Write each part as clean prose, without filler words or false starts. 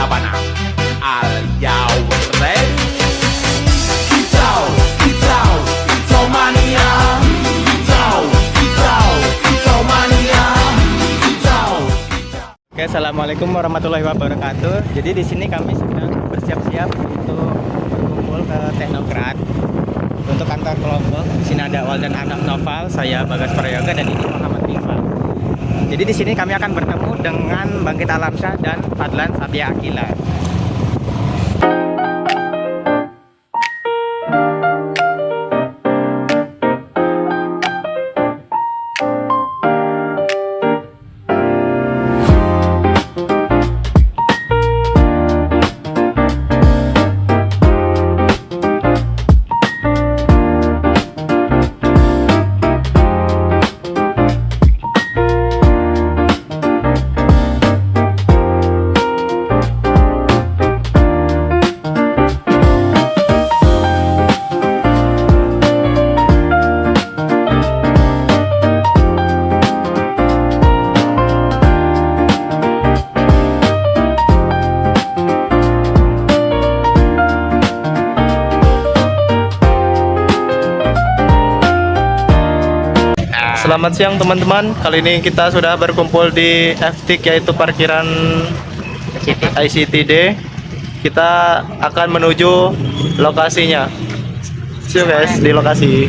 Sabana. Are you ready? Kicau, kicau, kicau mania. Kicau, kicau, kicau mania. Kicau, kicau. Oke, assalamualaikum warahmatullahi wabarakatuh. Jadi di sini kami sedang bersiap-siap untuk berkumpul ke Teknokrat untuk kantor kelompok. Di sini ada Awal dan Anak Noval, saya Bagas Prayoga dan ini Muhammad Rifa. Jadi di sini kami akan bertemu dengan Bangkit Alamsyah dan Fadlan Satya Akila. Selamat siang teman-teman, kali ini kita sudah berkumpul di FTIK yaitu parkiran ICTD. Kita akan menuju lokasinya. See you guys di lokasi.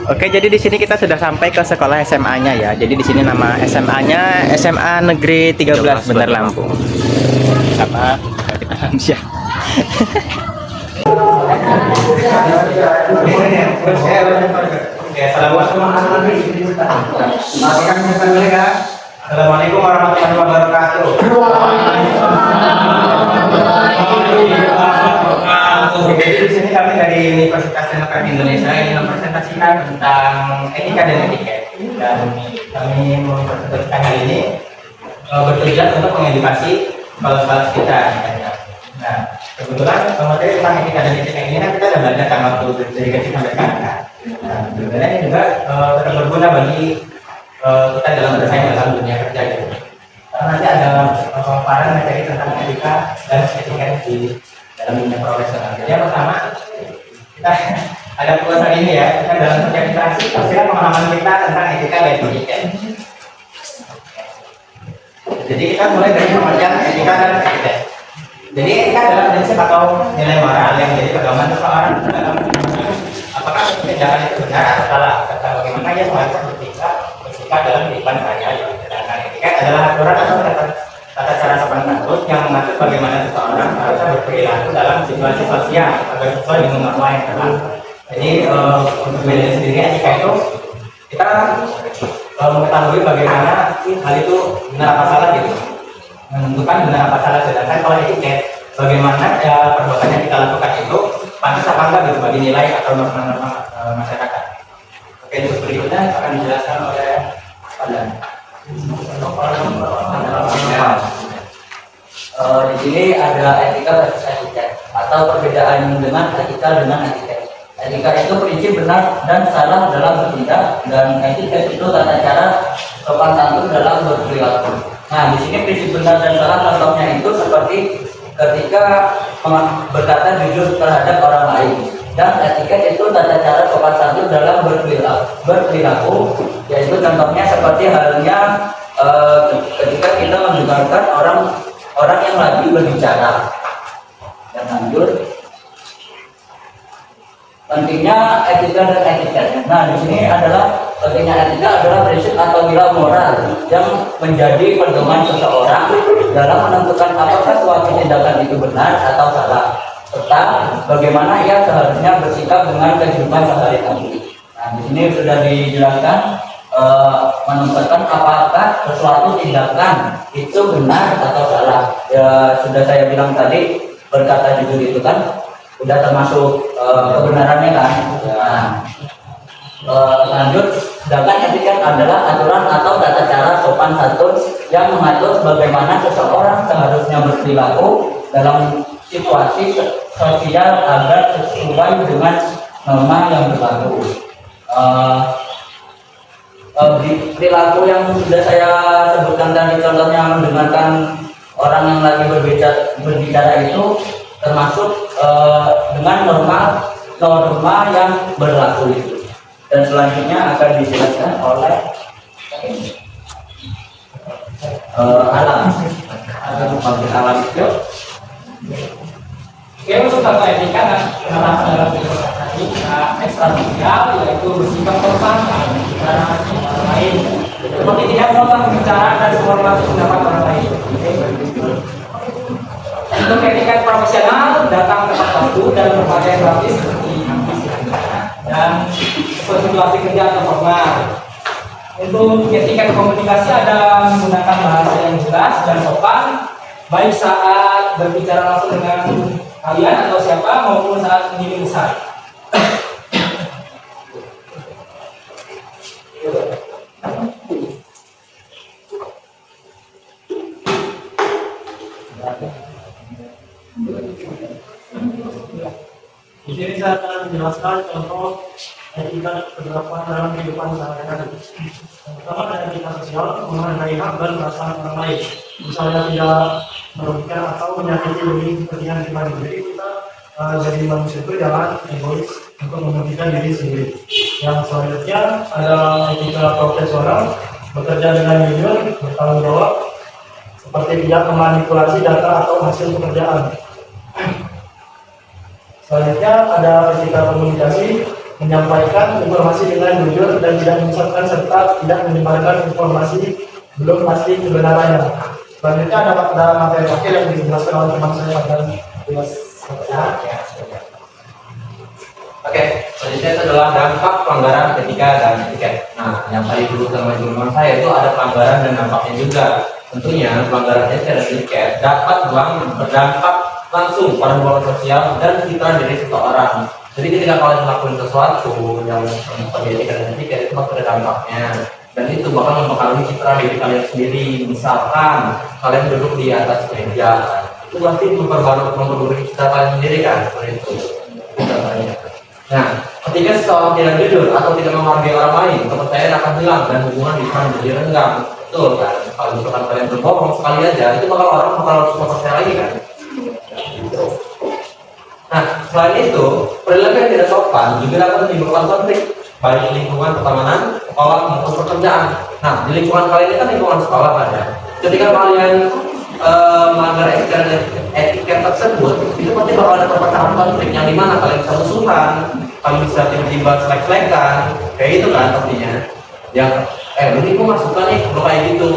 Oke, jadi di sini kita sudah sampai ke sekolah SMA-nya ya. Jadi di sini nama SMA-nya SMA Negeri 13 Bener Lampung. Sama kita Alamsyah. Assalamualaikum warahmatullahi wabarakatuh. Jadi di sini kami dari Universitas Teknokrat Indonesia ini mempresentasikan tentang etika dan etiket. Dan kami mempresentasikan hal ini bertujuan untuk mengedukasi kepala-kepala kita. Nah, kebetulan materi tentang etika dan etiket ini kan kita sudah belajar kan waktu dari kecil sampai sekarang. Nah, sebenarnya ini juga tetap berguna bagi kita dalam bersaing dalam dunia kerja gitu. Karena nanti ada pemaparan materi tentang etika dan etiket di dalam dunia profesional. Jadi yang pertama kita ada tulisan ini ya, kita dalam sosialisasi hasil pemahaman kita tentang etika dan etiket. Jadi kita mulai dari pengertian etika dan etiket. Jadi etika adalah prinsip atau nilai moral yang menjadi pedoman seseorang dalam apakah tindakan itu benar atau salah, serta bagaimana ia seharusnya bersikap dalam kehidupan sehari-hari. Sedangkan etiket adalah aturan atau tata cara sopan santun yang mengatur bagaimana seseorang harusnya berperilaku dalam situasi sosial agar sesuai dengan norma yang berlaku. Jadi untuk bedanya sendiri etika itu kita mengetahui bagaimana hal itu benar apa salah gitu, menentukan benar apa salah. Sedangkan kalau etiket, bagaimana perbuatan yang kita lakukan itu pantas apa enggak gitu bagi nilai atau norma-norma masyarakat. Oke, untuk berikutnya akan dijelaskan oleh Padan. Di sini ada etika versus etiket atau perbedaan dengan etika dengan etiket. Etika itu prinsip benar dan salah dalam bertindak, dan etiket itu tata cara sopan santun dalam berperilaku. Nah, di sini prinsip benar dan salah contohnya itu seperti ketika berkata jujur terhadap orang lain, dan etiket itu tata cara sopan santun dalam berperilaku, yaitu contohnya seperti halnya ketika kita mendengarkan orang yang lagi berbicara. Dan lanjut, pentingnya etika dan etiket. Nah, di sini adalah pentingnya etika adalah prinsip atau nilai moral yang menjadi pedoman seseorang dalam menentukan apakah suatu tindakan itu benar atau salah, serta bagaimana ia seharusnya bersikap dengan kehidupan sehari-hari. Nah, di sini sudah dijelaskan menentukan apakah sesuatu tindakan itu benar atau salah. Ya, sudah saya bilang tadi, berkata jujur itu kan sudah termasuk kebenarannya kan. Nah, lanjut, sedangkan etiket adalah aturan atau tata cara sopan santun yang mengatur bagaimana seseorang seharusnya berperilaku dalam situasi sosial agar sesuai dengan norma yang berlaku. Perilaku yang sudah saya sebutkan tadi, contohnya mendengarkan orang yang lagi berbicara itu termasuk dengan norma yang berlaku itu. Dan selanjutnya akan dijelaskan oleh alam. Alam itu. Oke, untuk tata etika dan penerapan dalam demokrasi ekstra sosial, yaitu bersikap sopan dengan orang lain, seperti tidak memotong pembicaraan dan menghormati pendapat orang lain. Untuk etiket profesional, datang tepat waktu dan berpakaian rapi seperti dan situasi kerja atau formal. Untuk etiket komunikasi ada menggunakan bahasa yang jelas dan sopan, baik saat berbicara langsung dengan kalian atau siapa maupun saat menjadi besar. Di sini saya akan menjelaskan contoh etika penerapan dalam kehidupan sehari-hari. Pertama, ada etika sosial mengenai hak dan perasaan orang lain. Misalnya tidak merugikan atau menyakiti demi kepentingan pribadi. Jadi kita jadi manusia itu jangan egois untuk mementingkan diri sendiri. Yang selanjutnya ada etika profesional, bekerja dengan jujur, bertanggung jawab, seperti tidak memanipulasi data atau hasil pekerjaan. Selanjutnya ada etika komunikasi, menyampaikan informasi dengan jujur dan tidak menyesatkan serta tidak menyebarkan informasi belum pasti kebenarannya. Selanjutnya ada materi akhir yang dijelaskan oleh teman saya pada kelas. Oke, selanjutnya itu adalah dampak pelanggaran etika dan etiket. Nah, yang tadi dulu sama teman saya itu ada pelanggaran dan dampaknya juga. Tentunya pelanggaran etika dan etiket dapat berdampak langsung pada hubungan sosial dan citra diri seseorang. Jadi ketika kalian melakukan sesuatu yang seperti etika dan etiket itu pasti ada dampaknya, dan itu bakal mempengaruhi citra diri kalian sendiri. Misalkan kalian duduk di atas meja, itu pasti memperbarui citra kalian sendiri kan, seperti itu. Nah, ketika seseorang tidak jujur atau tidak menghargai orang lain, kepercayaan akan hilang dan hubungan bisa menjadi renggang. Betul kan? Kalau misalkan kalian berbohong sekali aja, itu orang bakal suka percaya lagi kan? Nah, selain itu, perilaku yang tidak sopan juga dapat menimbulkan konflik, baik di lingkungan pertemanan, sekolah, maupun pekerjaan. Nah, di lingkungan kalian ini kan lingkungan sekolah kan ya. Ketika kalian melanggar etiket tersebut, itu pasti bakal ada perpecahan konflik yang dimana kalian bisa musuhan, kalian bisa tiba-tiba selek-selekan, kayak gitu kan pastinya. Yang ini gue gak suka nih, lo kayak gitu.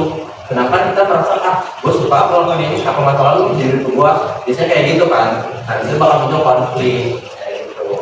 Kenapa kita merasa gue suka kalau kalian ini apa masalah lu jadi itu gue, biasanya kayak gitu kan. Nah, itu bakal muncul konflik kayak gitu.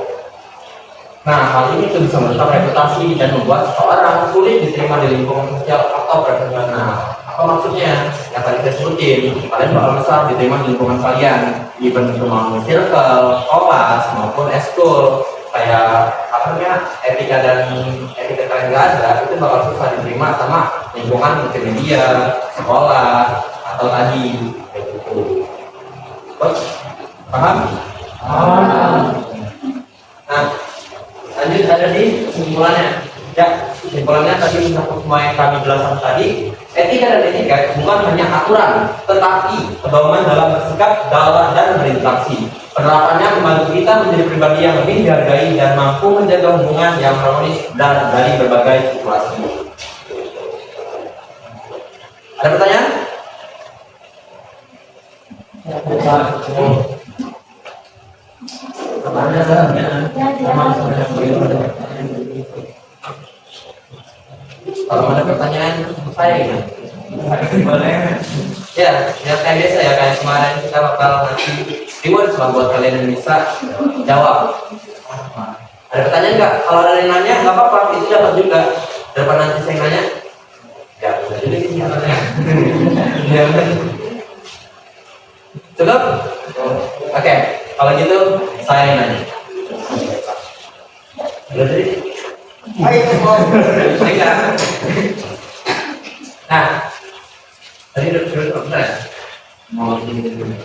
Nah, hal ini tuh bisa merusak reputasi dan membuat seseorang sulit diterima di lingkungan sosial atau profesional. Apa maksudnya? Yang tadi saya sebutin, kalian bakal besar diterima di lingkungan kalian, even itu mau circle, kelas maupun eskul. Kayak apa namanya, etika kalian nggak ada, itu bakal susah diterima sama lingkungan multimedia, sekolah, atau tadi kayak gitu. Paham? Nah, lanjut ada di kesimpulannya. Ya, kesimpulannya tadi mencakup semua yang kami jelaskan tadi. Etika dan etiket bukan hanya aturan, tetapi pedoman dalam bersikap, dan berinteraksi. Penerapannya membantu kita menjadi pribadi yang lebih dihargai dan mampu menjaga hubungan yang harmonis dan dari berbagai situasi. Ada pertanyaan? Kalau ada pertanyaan saya ya. Ya, kayak biasa ya, kayak kemarin kita bakal ngasih reward cuma buat kalian yang bisa jawab. Ada pertanyaan nggak? Kalau ada yang nanya nggak apa-apa, itu dapat juga. Daripada nanti saya nanya, ya udah jadi sih nanya. Cukup? Oke, kalau gitu saya yang nanya. Udah jadi? Ayo, enggak. Nah, tadi udah benar ya? Mau gini dulu.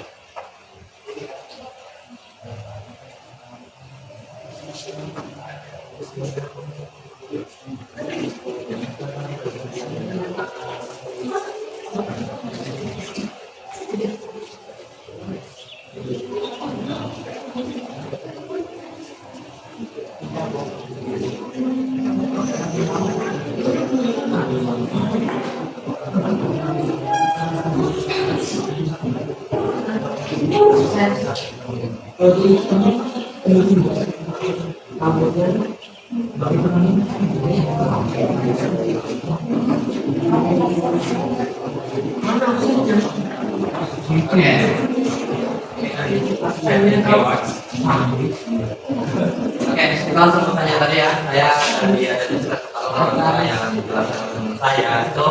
Oke, kita langsung bertanya tadi ya. Saya tadi ada di kalau yang dijelaskan teman saya itu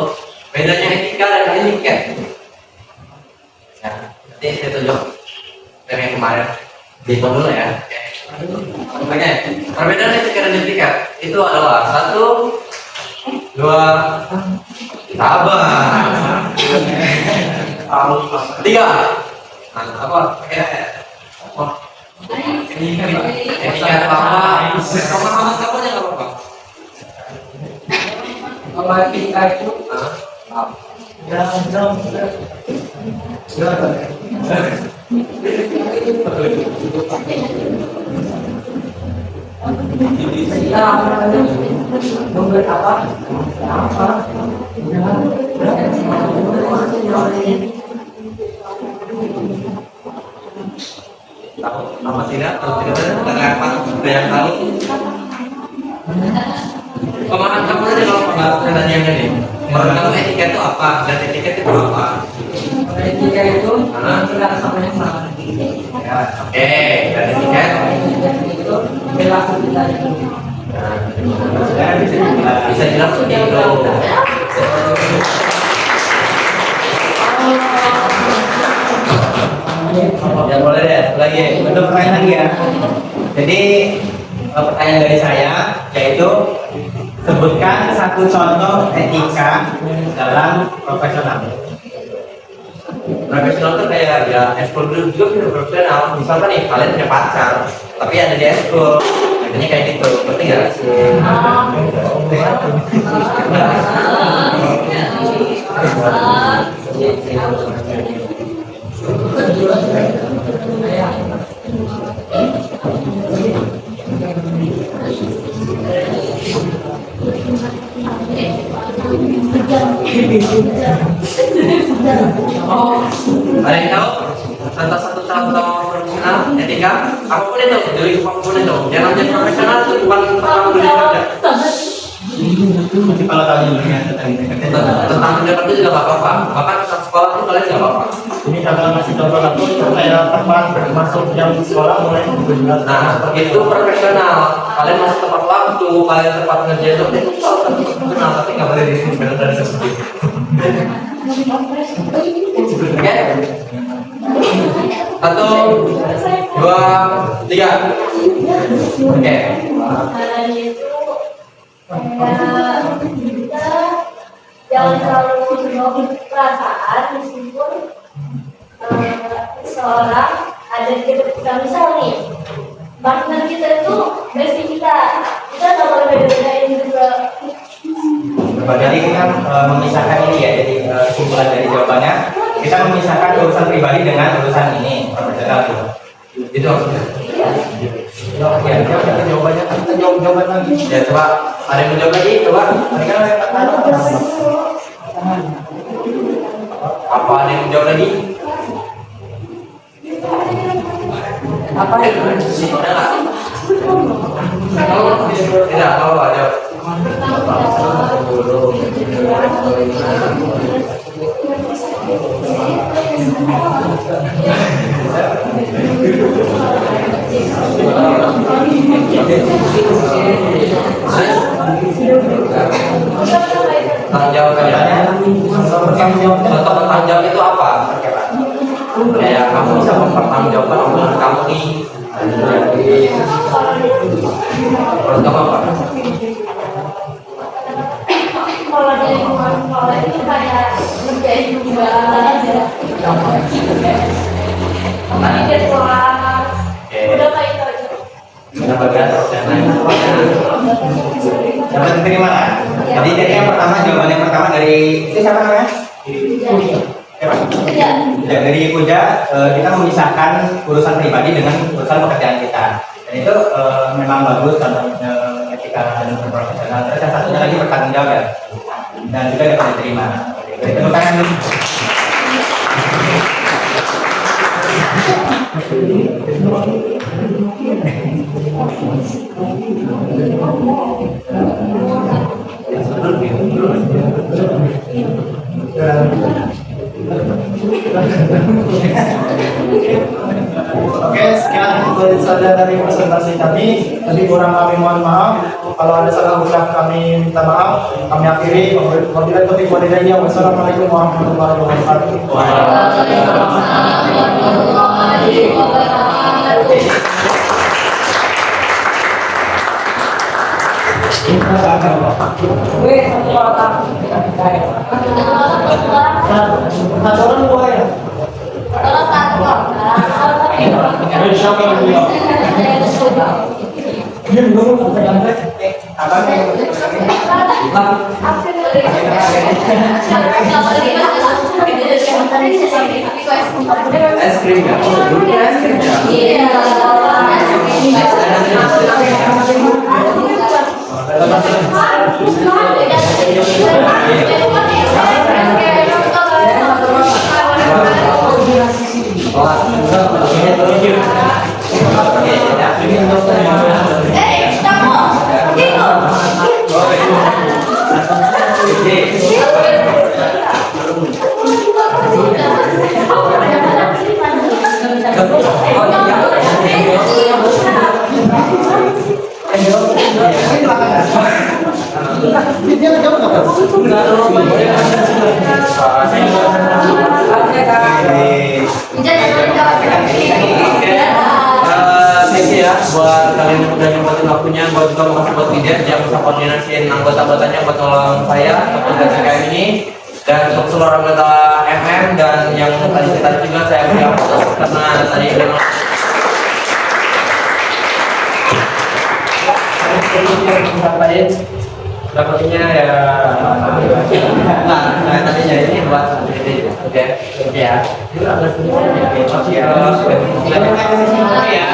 bedanya etika dan etiket. Ya, nanti saya tunjuk dari yang kemarin. Dihitung dulu ya. Oke, perbedaan etika dan etiket itu adalah 1, 2, sabar. 3. Nah, apa? Oh, ini kan etiket apa? Sama-sama kamu aja nggak apa-apa. Kalau etika itu, Membuat apa? Apa tidak? Kalau tidak ada apa? Ada yang tahu? Pemahaman kamu aja kalau nggak tanya yang ini. Menurut kamu etika itu apa? Dan etiket itu apa? Etika itu tidak sama yang sama. Ya, oke. Dan etiket Itu perilaku kita. bisa jelas seperti itu. Ya boleh deh, lagi untuk pertanyaan lagi ya. Jadi pertanyaan dari saya yaitu sebutkan satu contoh etika dalam profesional. Profesional itu kayak ya ekskul juga bisa profesional. Misalkan nih kalian punya pacar, tapi ada di ekskul, akhirnya kayak gitu, berarti nggak? Ada yang tahu? Contoh satu contoh profesional etika apapun itu, dari apapun itu. Yang namanya profesional itu bukan tentang beli kerja. Masih kalau tahu dulu ya tentang ini. Tentang pendapat itu juga nggak apa-apa. Bahkan tentang sekolah itu kalian nggak apa-apa. Ini agak ngasih contoh aku kayak teman masuk jam sekolah mulai berjelas. Nah, itu profesional. Kalian masuk tepat waktu, kalian tepat ngerjain itu salah satu profesional, tapi nggak boleh disebut dari seperti itu. Oke? 1, 2, 3. Oke. Caranya itu kayak kita jangan terlalu terbawa perasaan meskipun seorang ada di dekat kita, misal nih partner kita itu bestie kita nggak boleh beda-bedain juga. Jadi kan memisahkan ini ya, jadi kesimpulan dari jawabannya kita memisahkan urusan pribadi dengan urusan ini profesional gitu. Itu maksudnya. Ya, kita jawabannya kita jawaban lagi. Ya coba, ada yang menjawab lagi? Coba. Tadi kan Apa ada yang menjawab lagi? Apa ya? Sih, ada nggak? Tidak, kalau ada. Tanggung jawab contoh bertanggung jawab itu apa? Kayak kamu bisa mempertanggungjawabkan omongan kamu nih. Contoh apa? Kalau dari sekolah itu kayak ngerjain juga aja. Tadi dia kelas udah kayak itu aja. Sudah bagian dapat diterima kan? Jadi yang pertama, jawaban yang pertama dari itu siapa namanya? Siapa? Iya. Ya, dari Puja, kita memisahkan urusan pribadi dengan urusan pekerjaan kita. Dan itu memang bagus kalau etika dan profesional. Terus yang satunya lagi bertanggung jawab ya. Dan juga dapat diterima. Oke, tepuk tangan. Oke, sekian itu saja dari presentasi kami. Tadi kurang kami mohon maaf. Kalau ada salah ucap kami minta maaf. Kami akhiri. Wabillahi taufiq wal hidayah. Wassalamualaikum warahmatullahi wabarakatuh. Aturan dua ya. Kalau satu Es krim ya? Dulu es krim ya? iya. Thank you ya buat kalian yang udah nyempetin waktunya, buat juga makasih buat Widet yang bisa koordinasiin anggota-anggotanya buat nolong saya untuk KKM ini, dan untuk seluruh anggota MM dan yang tadi juga saya punya foto karena tadi memang sampaikan dapatnya ya nah tadinya ini buat oke ya ya